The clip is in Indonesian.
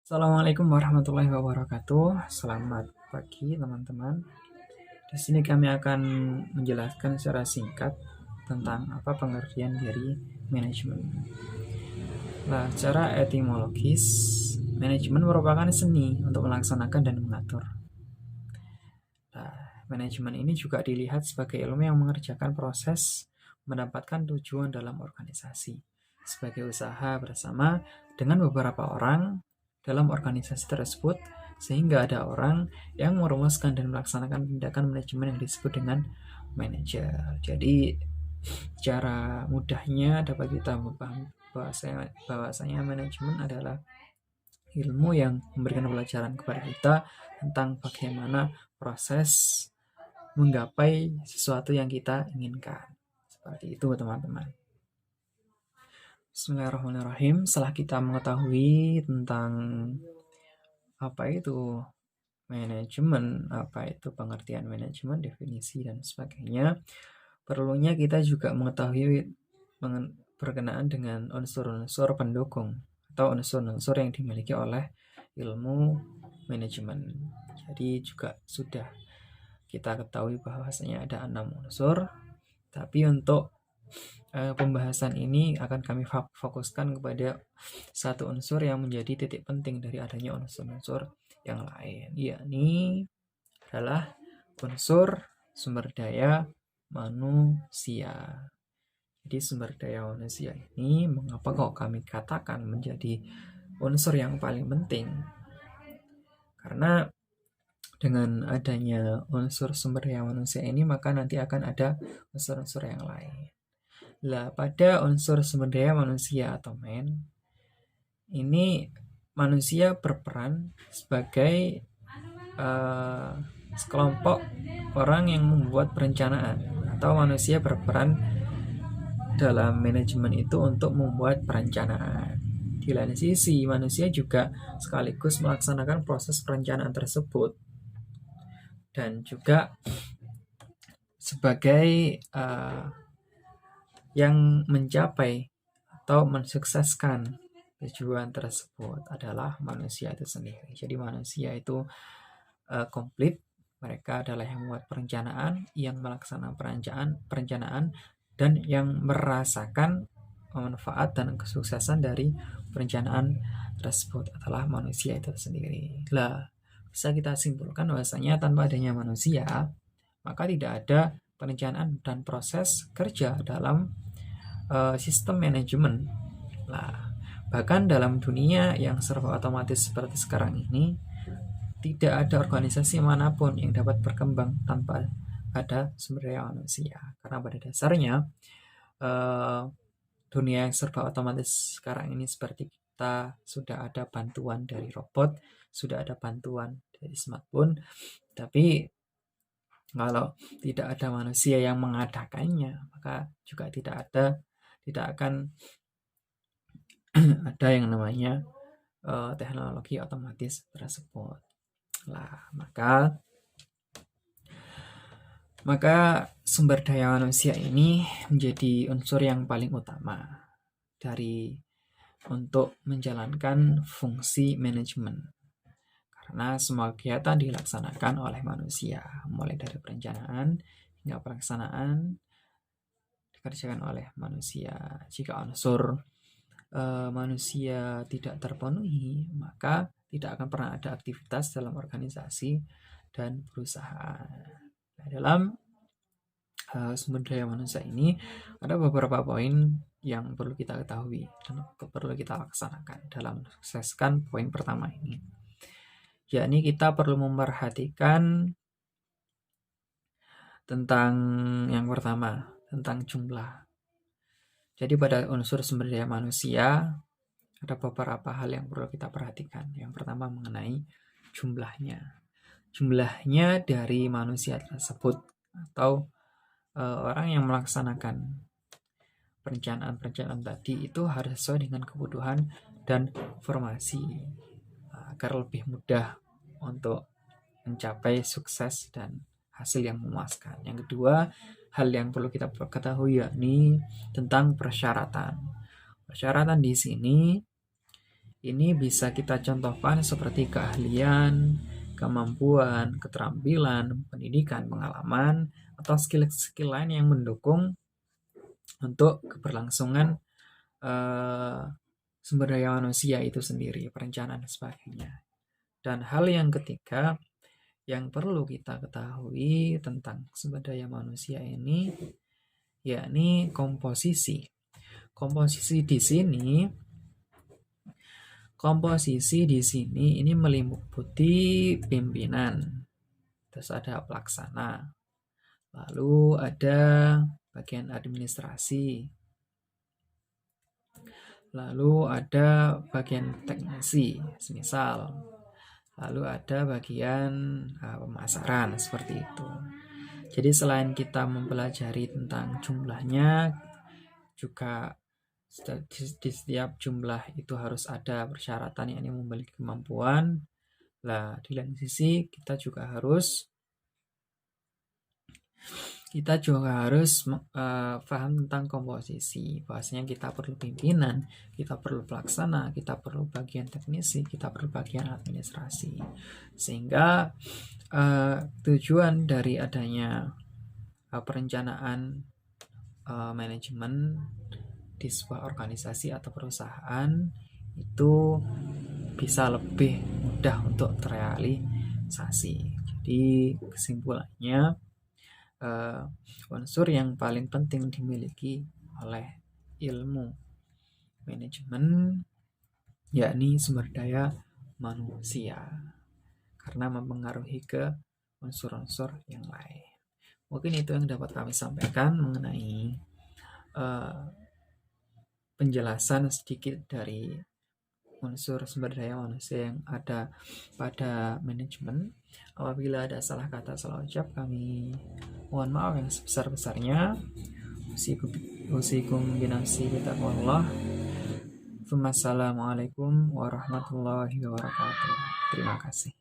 Assalamualaikum warahmatullahi wabarakatuh. Selamat pagi teman-teman. Di sini kami akan menjelaskan secara singkat tentang apa pengertian dari manajemen. Nah, secara etimologis, manajemen merupakan seni untuk melaksanakan dan mengatur. Nah, manajemen ini juga dilihat sebagai ilmu yang mengerjakan proses mendapatkan tujuan dalam organisasi sebagai usaha bersama dengan beberapa orang dalam organisasi tersebut, sehingga ada orang yang merumuskan dan melaksanakan tindakan manajemen yang disebut dengan manajer. Jadi cara mudahnya dapat kita memahami bahwasanya manajemen adalah ilmu yang memberikan pelajaran kepada kita tentang bagaimana proses menggapai sesuatu yang kita inginkan. Seperti itu teman-teman. Bismillahirrahmanirrahim. Setelah kita mengetahui tentang apa itu manajemen, apa itu pengertian manajemen, definisi dan sebagainya, perlunya kita juga mengetahui berkenaan dengan unsur-unsur pendukung atau unsur-unsur yang dimiliki oleh ilmu manajemen. Jadi juga sudah kita ketahui bahwasanya ada 6 unsur, tapi untuk pembahasan ini akan kami fokuskan kepada satu unsur yang menjadi titik penting dari adanya unsur-unsur yang lain, yakni adalah unsur sumber daya manusia. Jadi sumber daya manusia ini mengapa kok kami katakan menjadi unsur yang paling penting? Karena dengan adanya unsur sumber daya manusia ini maka nanti akan ada unsur-unsur yang lain. Lah, pada unsur sumber daya manusia atau man, ini manusia berperan sebagai sekelompok orang yang membuat perencanaan, atau manusia berperan dalam manajemen itu untuk membuat perencanaan. Di lain sisi, manusia juga sekaligus melaksanakan proses perencanaan tersebut dan juga sebagai yang mencapai atau mensukseskan tujuan tersebut adalah manusia itu sendiri. Jadi manusia itu komplit. Mereka adalah yang membuat perencanaan, yang melaksanakan perencanaan, dan yang merasakan manfaat dan kesuksesan dari perencanaan tersebut adalah manusia itu sendiri. Lah, bisa kita simpulkan bahwasanya tanpa adanya manusia, maka tidak ada perencanaan dan proses kerja dalam sistem manajemen. Nah, bahkan dalam dunia yang serba otomatis seperti sekarang ini, tidak ada organisasi manapun yang dapat berkembang tanpa ada sumber daya manusia. Karena pada dasarnya dunia yang serba otomatis sekarang ini seperti kita sudah ada bantuan dari robot, sudah ada bantuan dari smartphone, tapi kalau tidak ada manusia yang mengadakannya, maka juga tidak akan ada yang namanya teknologi otomatis tersebut. Lah, maka sumber daya manusia ini menjadi unsur yang paling utama untuk menjalankan fungsi manajemen. Karena semua kegiatan dilaksanakan oleh manusia, mulai dari perencanaan hingga pelaksanaan dikerjakan oleh manusia. Jika unsur manusia tidak terpenuhi, maka tidak akan pernah ada aktivitas dalam organisasi dan perusahaan. Nah, dalam sumber daya manusia ini ada beberapa poin yang perlu kita ketahui dan perlu kita laksanakan dalam mensukseskan poin pertama ini, yakni kita perlu memperhatikan tentang yang pertama, tentang jumlah. Jadi pada unsur sumber daya manusia ada beberapa hal yang perlu kita perhatikan. Yang pertama mengenai jumlahnya. Jumlahnya dari manusia tersebut atau orang yang melaksanakan perencanaan tadi itu harus sesuai dengan kebutuhan dan formasi agar lebih mudah untuk mencapai sukses dan hasil yang memuaskan. Yang kedua, hal yang perlu kita ketahui yakni tentang persyaratan. Persyaratan di sini Ini bisa kita contohkan seperti keahlian, kemampuan, keterampilan, pendidikan, pengalaman, atau skill-skill lain yang mendukung untuk keberlangsungan eh, sumber daya manusia itu sendiri, perencanaan dan sebagainya. Dan hal yang ketiga yang perlu kita ketahui tentang sumber daya manusia ini, yakni komposisi. Komposisi di sini ini meliputi pimpinan, terus ada pelaksana, lalu ada bagian administrasi, lalu ada bagian teknisi, semisal, lalu ada bagian pemasaran, seperti itu. Jadi selain kita mempelajari tentang jumlahnya, juga di setiap jumlah itu harus ada persyaratan yang memiliki kemampuan. Nah, di lain sisi kita juga harus paham tentang komposisi. Bahwasanya kita perlu pimpinan, kita perlu pelaksana, kita perlu bagian teknisi, kita perlu bagian administrasi. Sehingga tujuan dari adanya perencanaan manajemen di sebuah organisasi atau perusahaan itu bisa lebih mudah untuk terrealisasi. Jadi kesimpulannya, unsur yang paling penting dimiliki oleh ilmu manajemen yakni sumber daya manusia, karena mempengaruhi ke unsur-unsur yang lain. Mungkin itu yang dapat kami sampaikan mengenai penjelasan sedikit dari unsur sumber daya manusia yang ada pada manajemen. Apabila ada salah kata, salah ucap, kami mohon maaf yang sebesar-besarnya. Usikum binafsi bitaqwallah. Wassalamualaikum warahmatullahi wabarakatuh. Terima kasih.